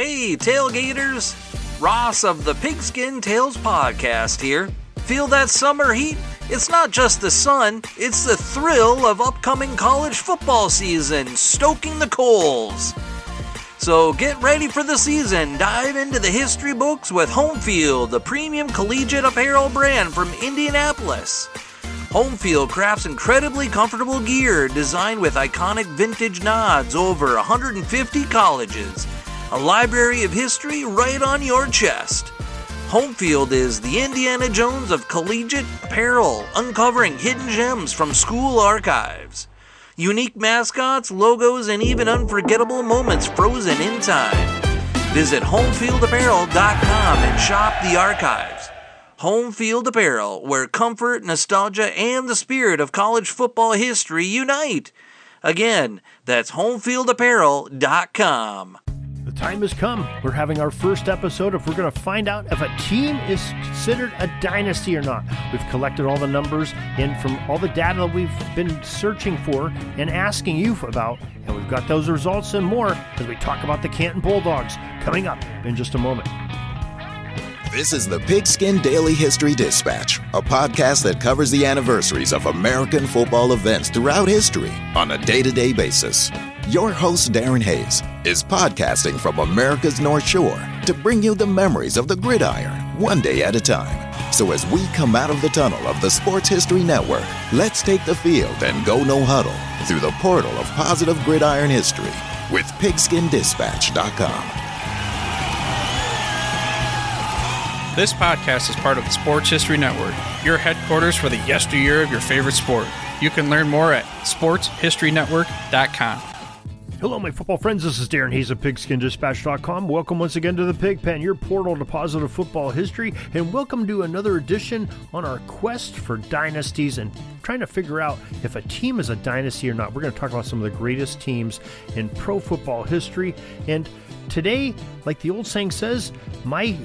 Hey, tailgaters! Ross of the Pigskin Tales podcast here. Feel that summer heat? It's not just the sun, it's the thrill of upcoming college football season, stoking the coals. So get ready for the season. Dive into the history books with Homefield, the premium collegiate apparel brand from Indianapolis. Homefield crafts incredibly comfortable gear designed with iconic vintage nods over 150 colleges. A library of history right on your chest. Homefield is the Indiana Jones of collegiate apparel, uncovering hidden gems from school archives. Unique mascots, logos, and even unforgettable moments frozen in time. Visit homefieldapparel.com and shop the archives. Homefield Apparel, where comfort, nostalgia, and the spirit of college football history unite. Again, that's homefieldapparel.com. The time has come. We're having our first episode if we're going to find out if a team is considered a dynasty or not. We've collected all the numbers and from all the data that we've been searching for and asking you about, and we've got those results and more as we talk about the Canton Bulldogs coming up in just a moment. This is the Pigskin Daily History Dispatch, a podcast that covers the anniversaries of American football events throughout history on a day-to-day basis. Your host, Darren Hayes, is podcasting from America's North Shore to bring you the memories of the gridiron one day at a time. So as we come out of the tunnel of the Sports History Network, let's take the field and go no huddle through the portal of positive gridiron history with pigskindispatch.com. This podcast is part of the Sports History Network, your headquarters for the yesteryear of your favorite sport. You can learn more at sportshistorynetwork.com. Hello, my football friends. This is Darren Hayes of PigskinDispatch.com. Welcome once again to the Pig Pen, your portal to positive football history, and welcome to another edition on our quest for dynasties and trying to figure out if a team is a dynasty or not. We're going to talk about some of the greatest teams in pro football history, and today, like the old saying says, my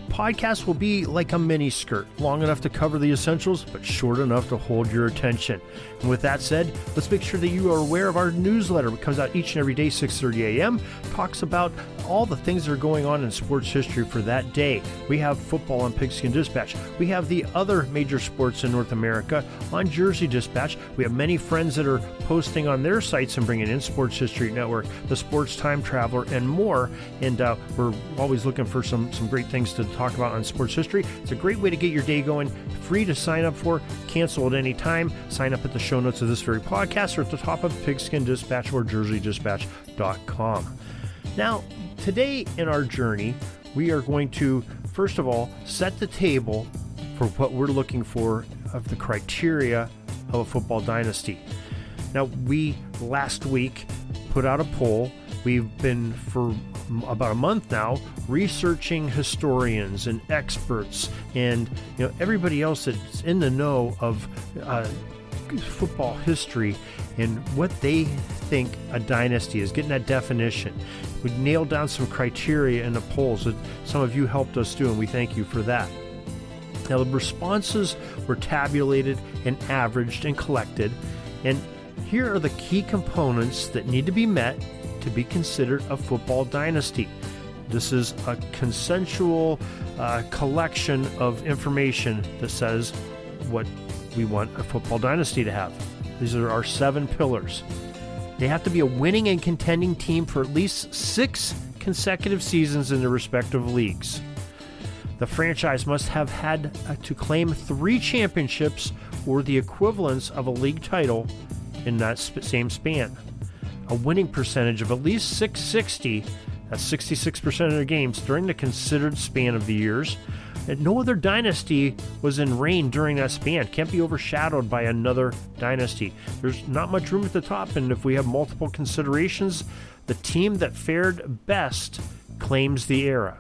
podcast will be like a mini skirt, long enough to cover the essentials, but short enough to hold your attention. And with that said, let's make sure that you are aware of our newsletter. It comes out each and every day, 6:30 a.m., talks about all the things that are going on in sports history for that day. We have football on Pigskin Dispatch. We have the other major sports in North America on Jersey Dispatch. We have many friends that are posting on their sites and bringing in Sports History Network, the Sports Time Traveler, and more. And we're always looking for some great things to talk about on sports history. It's a great way to get your day going. Free to sign up for, cancel at any time. Sign up at the show notes of this very podcast or at the top of Pigskin Dispatch or jerseydispatch.com. Now, today in our journey, we are going to, first of all, set the table for what we're looking for of the criteria of a football dynasty. Now, we last week put out a poll. We've been for about a month now researching historians and experts and everybody else that's in the know of football history and what they think a dynasty is, getting that definition. We nailed down some criteria in the polls that some of you helped us do, and we thank you for that. Now, the responses were tabulated and averaged and collected, and here are the key components that need to be met to be considered a football dynasty. This is a consensual collection of information that says what we want a football dynasty to have. These are our 7 pillars. They have to be a winning and contending team for at least 6 consecutive seasons in their respective leagues. The franchise must have had to claim 3 championships or the equivalence of a league title in that same span. A winning percentage of at least 660, that's 66% of their games, during the considered span of the years. And no other dynasty was in reign during that span. Can't be overshadowed by another dynasty. There's not much room at the top, and if we have multiple considerations, the team that fared best claims the era.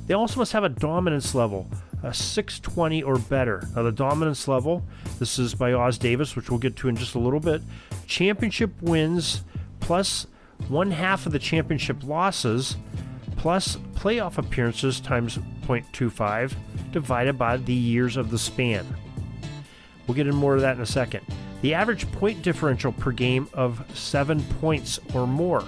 They also must have a dominance level, a 620 or better. Now, the dominance level, this is by Oz Davis, which we'll get to in just a little bit. Championship wins plus 1/2 of the championship losses plus playoff appearances times 0.25 divided by the years of the span. We'll get into more of that in a second. The average point differential per game of 7 points or more.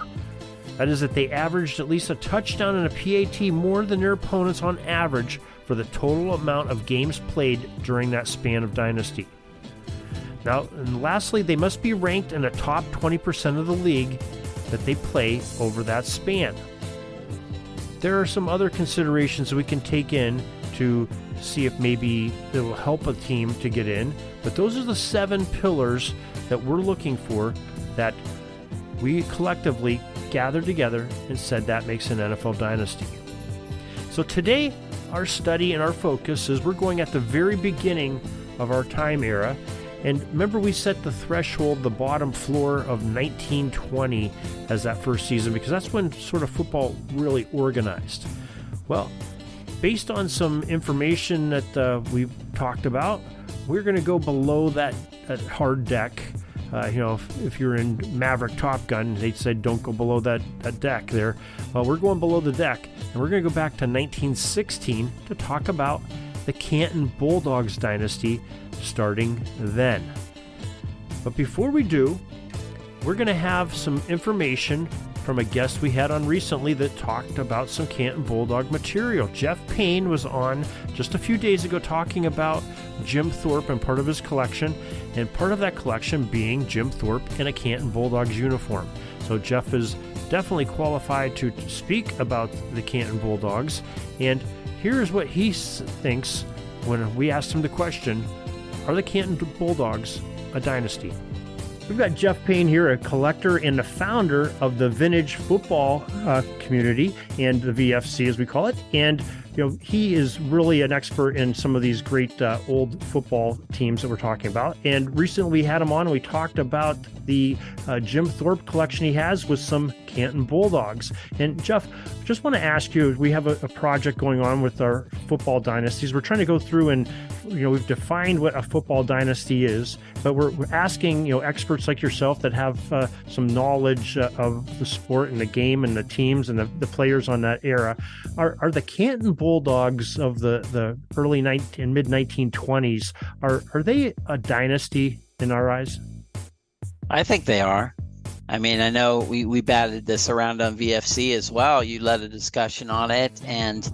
That is that they averaged at least a touchdown and a PAT more than their opponents on average for the total amount of games played during that span of Dynasty. Now, and lastly, they must be ranked in the top 20% of the league that they play over that span. There are some other considerations that we can take in to see if maybe it will help a team to get in, but those are the 7 pillars that we're looking for that we collectively gathered together and said that makes an NFL dynasty. So today, our study and our focus is we're going at the very beginning of our time era. And remember, we set the threshold, the bottom floor of 1920 as that first season, because that's when sort of football really organized. Well, based on some information that we've talked about, we're going to go below that hard deck. If you're in Maverick Top Gun, they said don't go below that deck there. Well, we're going below the deck, and we're going to go back to 1916 to talk about the Canton Bulldogs dynasty starting then. But before we do, we're going to have some information from a guest we had on recently that talked about some Canton Bulldog material. Jeff Payne was on just a few days ago talking about Jim Thorpe and part of his collection, and part of that collection being Jim Thorpe in a Canton Bulldogs uniform. So Jeff is definitely qualified to speak about the Canton Bulldogs, and here's what he thinks when we asked him the question, are the Canton Bulldogs a dynasty? We've got Jeff Payne here, a collector and the founder of the vintage football community and the VFC, as we call it. And he is really an expert in some of these great old football teams that we're talking about. And recently we had him on and we talked about the Jim Thorpe collection he has with some Canton Bulldogs. And Jeff, just want to ask you, we have a project going on with our football dynasties. We're trying to go through and we've defined what a football dynasty is, but we're asking experts like yourself that have some knowledge of the sport and the game and the teams and the players on that era. Are the Canton Bulldogs of the early and mid 1920s, are they a dynasty in our eyes? I think they are. I mean, I know we batted this around on VFC as well. You led a discussion on it, and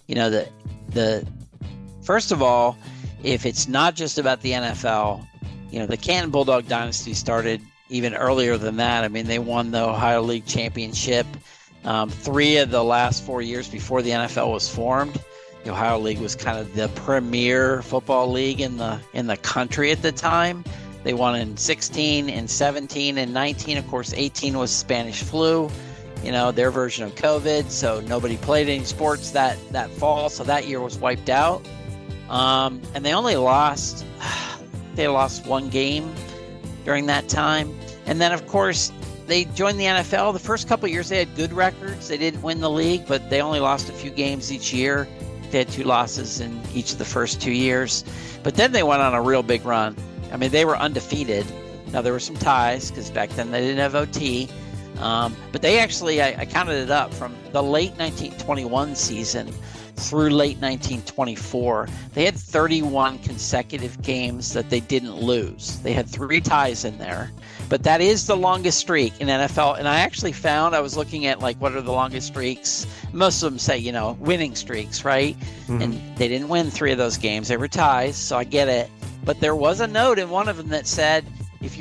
the first of all, if it's not just about the NFL, the Canton Bulldog dynasty started even earlier than that. I mean, they won the Ohio League championship 3 of the last 4 years before the NFL was formed. The Ohio League was kind of the premier football league in the country at the time. They won in 16, in 17, and 19. Of course, 18 was Spanish flu, their version of COVID. So nobody played any sports that fall. So that year was wiped out. And they only lost 1 game during that time. And then, of course, they joined the NFL. The first couple of years, they had good records. They didn't win the league, but they only lost a few games each year. They had 2 losses in each of the first 2 years. But then they went on a real big run. I mean, they were undefeated. Now, there were some ties because back then they didn't have OT. But they actually, I counted it up, from the late 1921 season through late 1924, they had 31 consecutive games that they didn't lose. They had 3 ties in there. But that is the longest streak in NFL. And I actually found, I was looking at what are the longest streaks. Most of them say, winning streaks, right? Mm-hmm. And they didn't win 3 of those games. They were ties, so I get it. But there was a note in one of them that said, if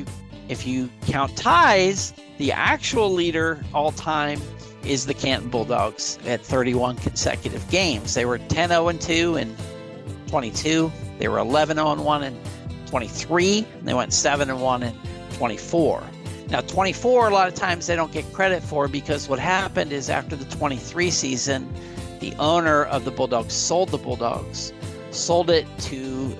you count ties, the actual leader all time is the Canton Bulldogs at 31 consecutive games. They were 10-0-2 in 22. They were 11-0-1 in 23. And they went 7-1 in 24. Now, 24, a lot of times they don't get credit for, because what happened is after the 23 season, the owner of the Bulldogs sold the Bulldogs, sold it to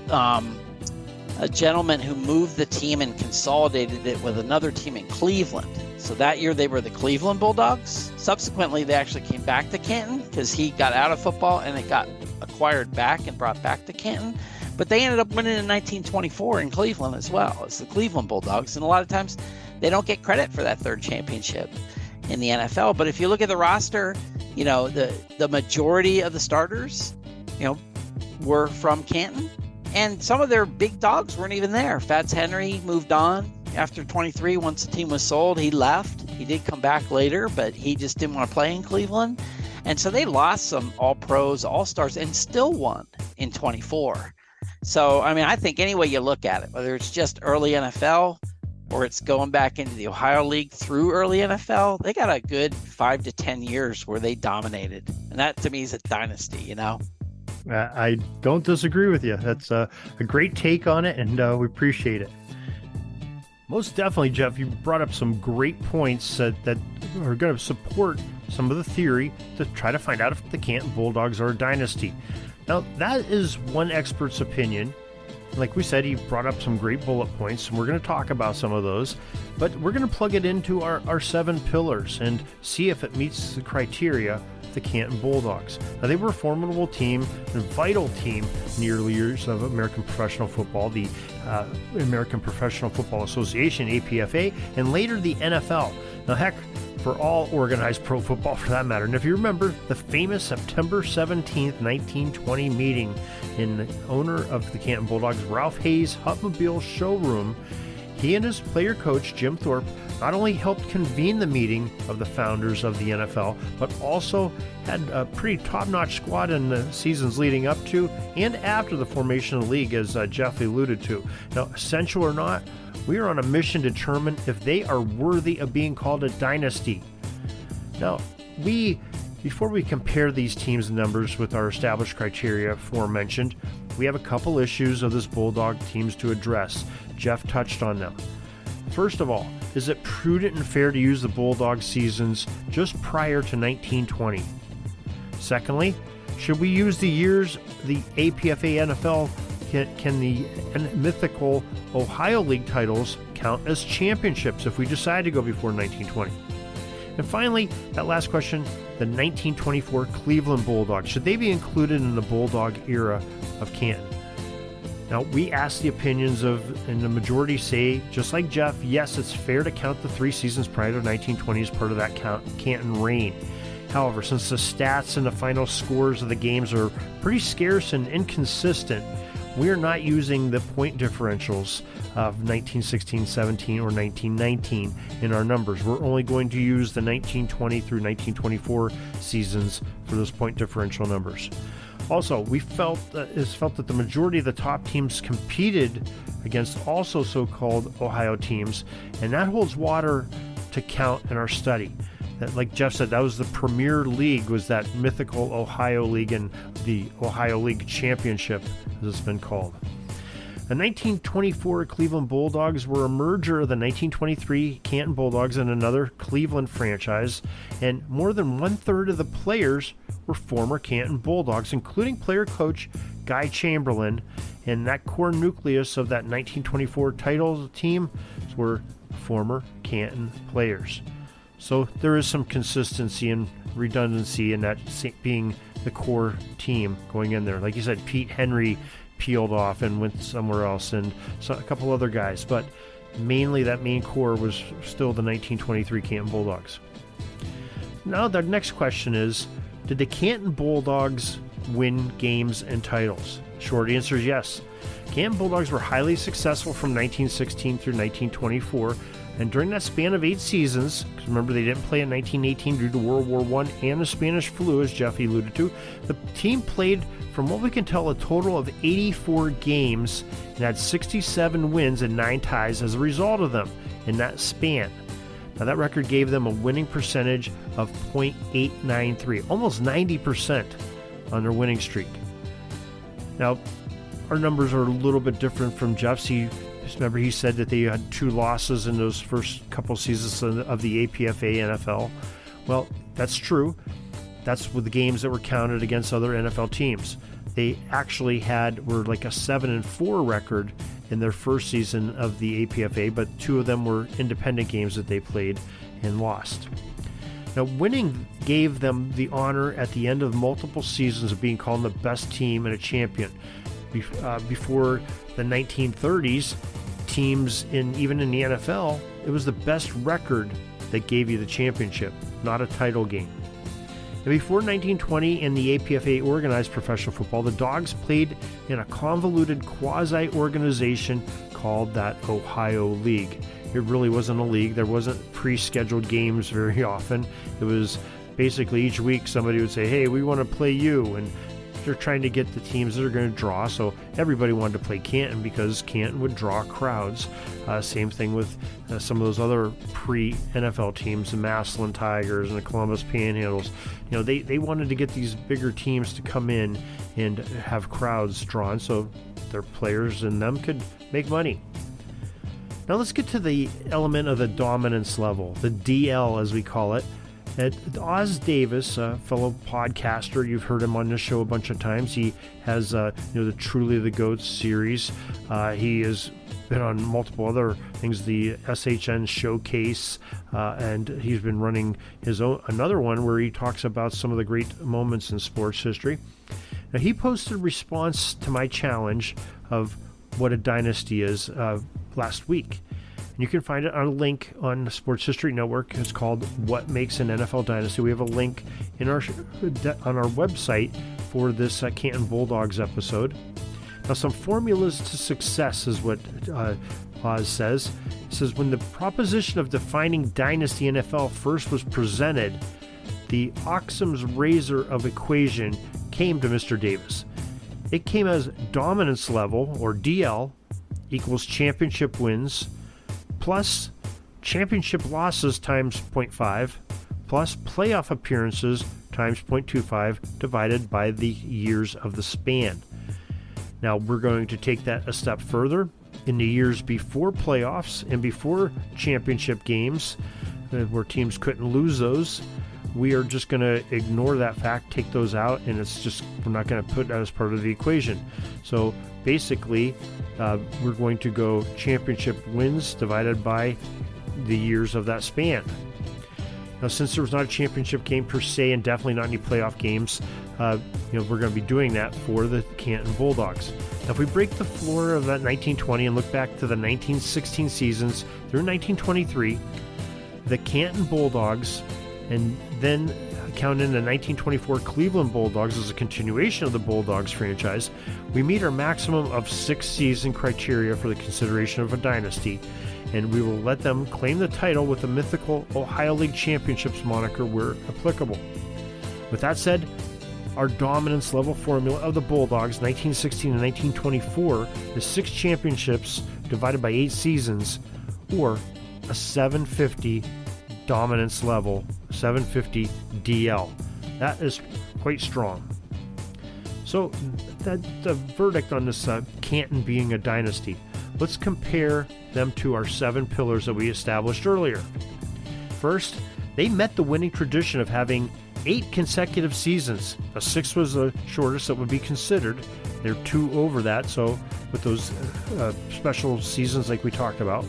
a gentleman who moved the team and consolidated it with another team in Cleveland. So that year they were the Cleveland Bulldogs. Subsequently, they actually came back to Canton because he got out of football and it got acquired back and brought back to Canton. But they ended up winning in 1924 in Cleveland as well. It's the Cleveland Bulldogs. And a lot of times they don't get credit for that 3rd championship in the NFL. But if you look at the roster, the majority of the starters, were from Canton. And some of their big dogs weren't even there. Fats Henry moved on after 23. Once the team was sold, he left. He did come back later, but he just didn't want to play in Cleveland. And so they lost some All-Pros, All-Stars, and still won in 24. So, I mean, I think any way you look at it, whether it's just early NFL or it's going back into the Ohio League through early NFL, they got a good 5 to 10 years where they dominated. And that, to me, is a dynasty, you know? I don't disagree with you. That's a great take on it, and we appreciate it. Most definitely, Jeff, you brought up some great points that are going to support some of the theory to try to find out if the Canton Bulldogs are a dynasty. Now, that is one expert's opinion. Like we said, he brought up some great bullet points, and we're going to talk about some of those. But we're going to plug it into our 7 pillars and see if it meets the criteria of the Canton Bulldogs. Now, they were a formidable team, a vital team in the early years of American professional football, the American Professional Football Association, APFA, and later the NFL. Now, heck, for all organized pro football for that matter. And if you remember the famous September 17th, 1920 meeting in the owner of the Canton Bulldogs, Ralph Hayes' Hutmobile showroom, he and his player coach, Jim Thorpe, not only helped convene the meeting of the founders of the NFL, but also had a pretty top-notch squad in the seasons leading up to and after the formation of the league, as Jeff alluded to. Now, essential or not, we are on a mission to determine if they are worthy of being called a dynasty. Now, before we compare these teams' numbers with our established criteria aforementioned, we have a couple issues of this Bulldog teams to address. Jeff touched on them. First of all, is it prudent and fair to use the Bulldog seasons just prior to 1920? Secondly, should we use the years the APFA NFL can the mythical Ohio League titles count as championships if we decide to go before 1920? And finally, that last question, the 1924 Cleveland Bulldogs, should they be included in the Bulldog era of Canton? Now, we asked the opinions and the majority say, just like Jeff, yes, it's fair to count the 3 seasons prior to 1920 as part of that Canton reign. However, since the stats and the final scores of the games are pretty scarce and inconsistent, we are not using the point differentials of 1916-17 or 1919 in our numbers. We're only going to use the 1920 through 1924 seasons for those point differential numbers. Also, we felt that the majority of the top teams competed against also so-called Ohio teams, and that holds water to count in our study. That, like Jeff said, that was the premier league, was that mythical Ohio League and the Ohio League Championship, as it's been called. The 1924 Cleveland Bulldogs were a merger of the 1923 Canton Bulldogs and another Cleveland franchise, and more than 1/3 of the players were former Canton Bulldogs, including player coach Guy Chamberlain, and that core nucleus of that 1924 title team were former Canton players. So there is some consistency and redundancy in that being the core team going in there. Like you said, Pete Henry peeled off and went somewhere else, and a couple other guys, but mainly that main core was still the 1923 Canton Bulldogs. Now the next question is, did the Canton Bulldogs win games and titles? Short answer is yes. Canton Bulldogs were highly successful from 1916 through 1924, and during that span of 8 seasons, because remember they didn't play in 1918 due to World War I and the Spanish flu, as Jeff alluded to, the team played, from what we can tell, a total of 84 games and had 67 wins and 9 ties as a result of them in that span. Now that record gave them a winning percentage of .893, almost 90% on their winning streak. Now, our numbers are a little bit different from Jeff's. Remember, he said that they had 2 losses in those first couple seasons of the APFA NFL. Well, that's true. That's with the games that were counted against other NFL teams. They actually were like a 7-4 record in their first season of the APFA, but 2 of them were independent games that they played and lost. Now, winning gave them the honor at the end of multiple seasons of being called the best team and a champion. Before the 1930s, teams even in the NFL, it was the best record that gave you the championship, not a title game. And before 1920 and the APFA organized professional football, the Dogs played in a convoluted quasi-organization called that Ohio League. it really wasn't a league. There wasn't pre-scheduled games very often. It was basically each week somebody would say, hey, we want to play you, and they're trying to get the teams that are going to draw. So everybody wanted to play Canton because Canton would draw crowds. Same thing with some of those other pre-NFL teams, the Massillon Tigers and the Columbus Panhandles. You know, they wanted to get these bigger teams to come in and have crowds drawn so their players and them could make money. Now let's get to the element of the dominance level, the DL as we call it. Oz Davis, a fellow podcaster, you've heard him on this show a bunch of times. He has the Truly the Goats series. He has been on multiple other things, the SHN Showcase, and he's been running his own another one where he talks about some of the great moments in sports history. Now he posted a response to my challenge of what a dynasty is last week. And you can find it on a link on the Sports History Network. It's called What Makes an NFL Dynasty. We have a link on our website for this Canton Bulldogs episode. Now, some formulas to success is what Oz says. It says, when the proposition of defining Dynasty NFL first was presented, the Occam's razor of equation came to Mr. Davis. It came as dominance level, or DL, equals championship wins, plus championship losses times 0.5, plus playoff appearances times 0.25 divided by the years of the span. Now we're going to take that a step further. In the years before playoffs and before championship games, where teams couldn't lose those, we are just going to ignore that fact, take those out, and we're not going to put that as part of the equation. So basically, we're going to go championship wins divided by the years of that span. Now, since there was not a championship game per se, and definitely not any playoff games, we're going to be doing that for the Canton Bulldogs. Now, if we break the floor of that 1920 and look back to the 1916 seasons through 1923, the Canton Bulldogs, and then count in the 1924 Cleveland Bulldogs as a continuation of the Bulldogs franchise, we meet our maximum of 6 season criteria for the consideration of a dynasty, and we will let them claim the title with the mythical Ohio League Championships moniker where applicable. With that said, our dominance level formula of the Bulldogs 1916 and 1924 is 6 championships divided by 8 seasons, or a 750 dominance level, 750 DL. That is quite strong. So the verdict on this Canton being a dynasty, let's compare them to our 7 pillars that we established earlier. First, they met the winning tradition of having 8 consecutive seasons. A 6 was the shortest that would be considered. They're 2 over that, so with those special seasons like we talked about.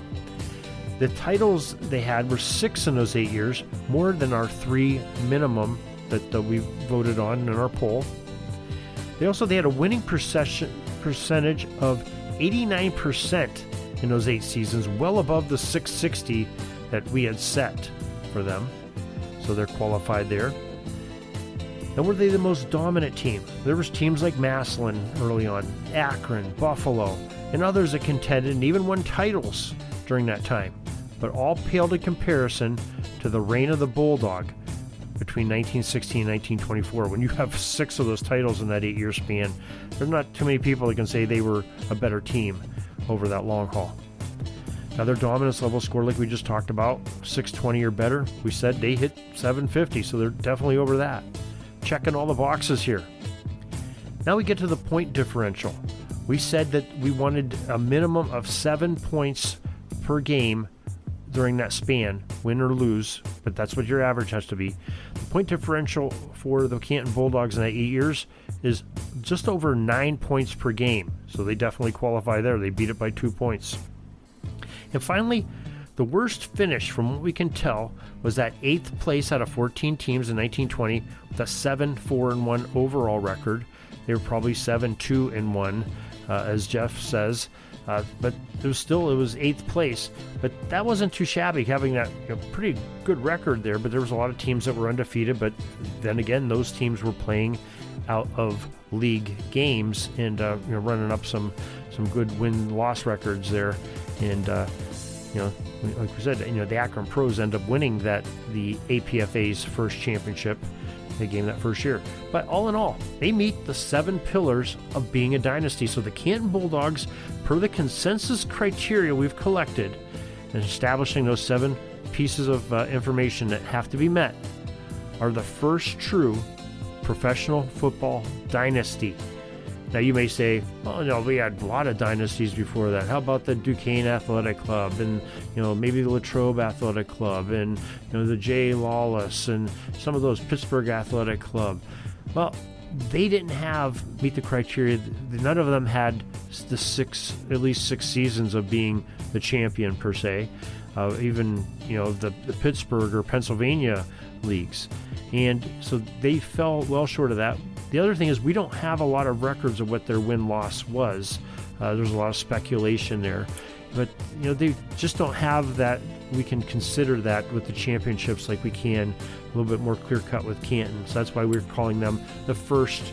The titles they had were 6 in those 8 years, more than our 3 minimum that we voted on in our poll. They had a winning percentage of 89% in those 8 seasons, well above the 660 that we had set for them. So they're qualified there. And were they the most dominant team? There was teams like Massillon early on, Akron, Buffalo, and others that contended and even won titles during that time, but all paled in comparison to the reign of the Bulldog between 1916 and 1924. When you have 6 of those titles in that 8-year span, there's not too many people that can say they were a better team over that long haul. Now their dominance level score, like we just talked about, 620 or better. We said they hit 750, so they're definitely over that. Checking all the boxes here. Now we get to the point differential. We said that we wanted a minimum of 7 points per game during that span, win or lose, but that's what your average has to be. The point differential for the Canton Bulldogs in that 8 years is just over 9 points per game, so they definitely qualify there. They beat it by 2 points. And finally, the worst finish from what we can tell was that 8th place out of 14 teams in 1920 with a 7-4-1 overall record. They were probably 7-2-1, as Jeff says. But it was 8th place. But that wasn't too shabby, having that pretty good record there. But there was a lot of teams that were undefeated. But then again, those teams were playing out of league games and running up some good win-loss records there. And like we said, the Akron Pros end up winning the APFA's first championship, the game that first year. But all in all, they meet the 7 pillars of being a dynasty. So the Canton Bulldogs, per the consensus criteria we've collected, and establishing those 7 pieces of information that have to be met, are the first true professional football dynasty. Now you may say, oh no, we had a lot of dynasties before that. How about the Duquesne Athletic Club, and maybe the Latrobe Athletic Club, and the J. Lawless, and some of those Pittsburgh Athletic Club. Well, they didn't meet the criteria. None of them had at least 6 seasons of being the champion per se. Even the Pittsburgh or Pennsylvania leagues, and so they fell well short of that. The other thing is we don't have a lot of records of what their win-loss was. There's a lot of speculation there, but they just don't have that. We can consider that with the championships like we can a little bit more clear-cut with Canton. So that's why we're calling them the first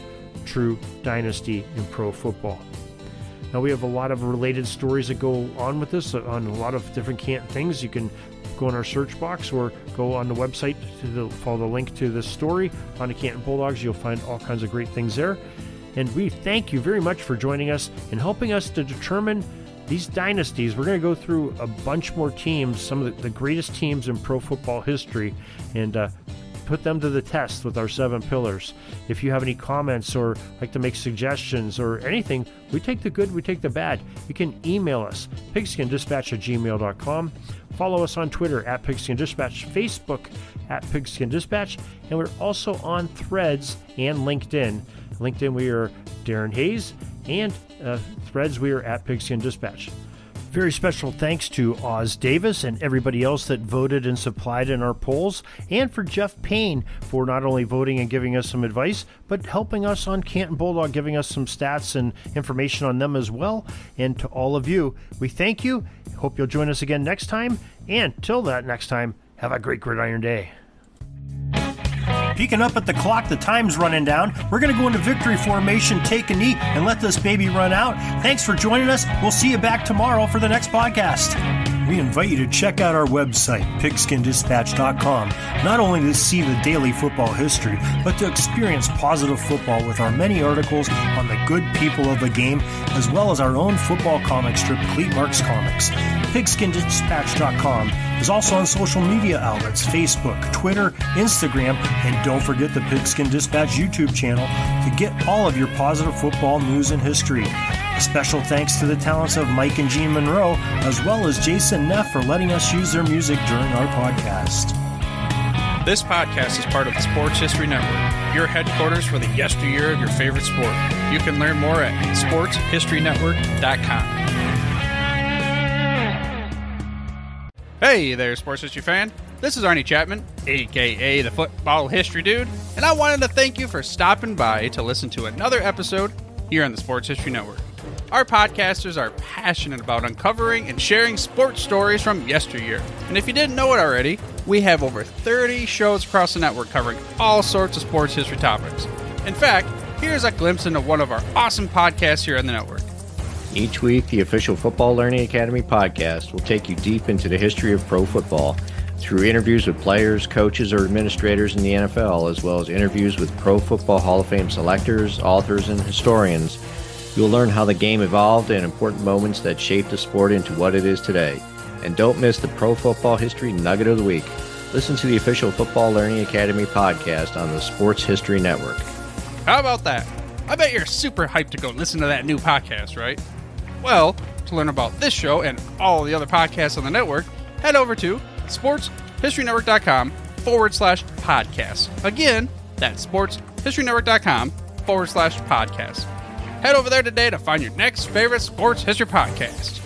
true dynasty in pro football. Now we have a lot of related stories that go on with this on a lot of different Canton things. You can go in our search box or go on the website to follow the link to this story on the Canton Bulldogs. You'll find all kinds of great things there. And we thank you very much for joining us and helping us to determine these dynasties. We're going to go through a bunch more teams, some of the greatest teams in pro football history, and put them to the test with our 7 pillars. If you have any comments or like to make suggestions or anything, we take the good, we take the bad. You can email us, pigskindispatch@gmail.com. Follow us on Twitter @Pigskin Dispatch, Facebook @Pigskin Dispatch, and we're also on Threads and LinkedIn. LinkedIn, we are Darren Hayes, and Threads, we are @Pigskin Dispatch. Very special thanks to Oz Davis and everybody else that voted and supplied in our polls, and for Jeff Payne for not only voting and giving us some advice, but helping us on Canton Bulldog, giving us some stats and information on them as well. And to all of you, we thank you. Hope you'll join us again next time. And till that next time, have a great gridiron day. Peeking up at the clock, the time's running down. We're going to go into victory formation, take a knee, and let this baby run out. Thanks for joining us. We'll see you back tomorrow for the next podcast. We invite you to check out our website, pigskindispatch.com, not only to see the daily football history, but to experience positive football with our many articles on the good people of the game, as well as our own football comic strip, Cleat Marks Comics. Pigskindispatch.com is also on social media outlets, Facebook, Twitter, Instagram, and don't forget the Pigskin Dispatch YouTube channel to get all of your positive football news and history. A special thanks to the talents of Mike and Jean Monroe, as well as Jason Neff for letting us use their music during our podcast. This podcast is part of the Sports History Network, your headquarters for the yesteryear of your favorite sport. You can learn more at sportshistorynetwork.com. Hey there, sports history fan. This is Arnie Chapman, aka the Football History Dude, and I wanted to thank you for stopping by to listen to another episode here on the Sports History Network. Our podcasters are passionate about uncovering and sharing sports stories from yesteryear. And if you didn't know it already, we have over 30 shows across the network covering all sorts of sports history topics. In fact, here's a glimpse into one of our awesome podcasts here on the network. Each week, the official Football Learning Academy podcast will take you deep into the history of pro football through interviews with players, coaches, or administrators in the NFL, as well as interviews with Pro Football Hall of Fame selectors, authors, and historians. You'll learn how the game evolved and important moments that shaped the sport into what it is today. And don't miss the Pro Football History Nugget of the Week. Listen to the official Football Learning Academy podcast on the Sports History Network. How about that? I bet you're super hyped to go listen to that new podcast, right? Well, to learn about this show and all the other podcasts on the network, head over to sportshistorynetwork.com/podcast. Again, that's sportshistorynetwork.com/podcast. Head over there today to find your next favorite sports history podcast.